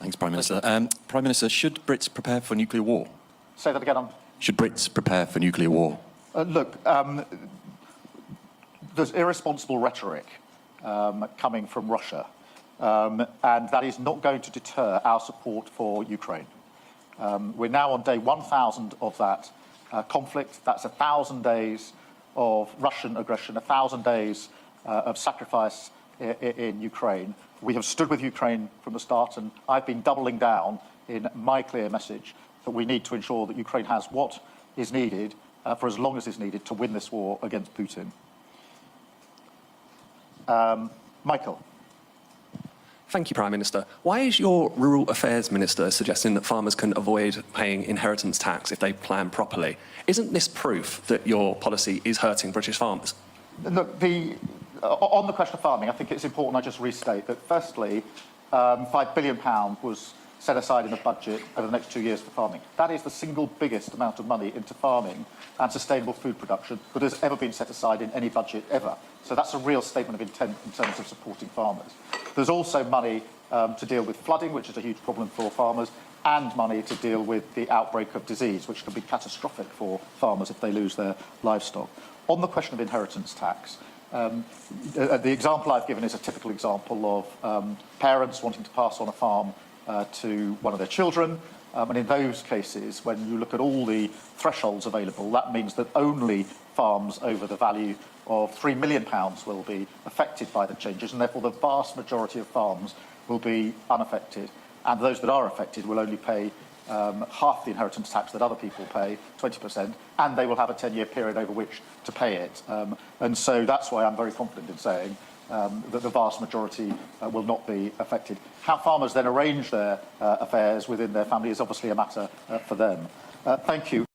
Thanks, Prime Minister. Prime Minister, should Brits prepare for nuclear war? Say that again. Should Brits prepare for nuclear war? There's irresponsible rhetoric coming from Russia, and that is not going to deter our support for Ukraine. We're now on day 1,000 of that conflict. That's 1,000 days of Russian aggression, 1,000 days of sacrifice in Ukraine. We have stood with Ukraine from the start, and I've been doubling down in my clear message that we need to ensure that Ukraine has what is needed for as long as is needed to win this war against Putin. Michael. Thank you, Prime Minister. Why is your Rural Affairs Minister suggesting that farmers can avoid paying inheritance tax if they plan properly? Isn't this proof that your policy is hurting British farmers? Look, on the question of farming, I think it's important I just restate that, firstly, £5 billion was set aside in the budget over the next 2 years for farming. That is the single biggest amount of money into farming and sustainable food production that has ever been set aside in any budget ever. So that's a real statement of intent in terms of supporting farmers. There's also money to deal with flooding, which is a huge problem for farmers, and money to deal with the outbreak of disease, which can be catastrophic for farmers if they lose their livestock. On the question of inheritance tax, the example I've given is a typical example of parents wanting to pass on a farm to one of their children. And in those cases, when you look at all the thresholds available, that means that only farms over the value of £3 million will be affected by the changes, and therefore the vast majority of farms will be unaffected. And those that are affected will only pay half the inheritance tax that other people pay, 20%, and they will have a 10-year period over which to pay it. And so that's why I'm very confident in saying that the vast majority will not be affected. How farmers then arrange their affairs within their family is obviously a matter for them. Thank you.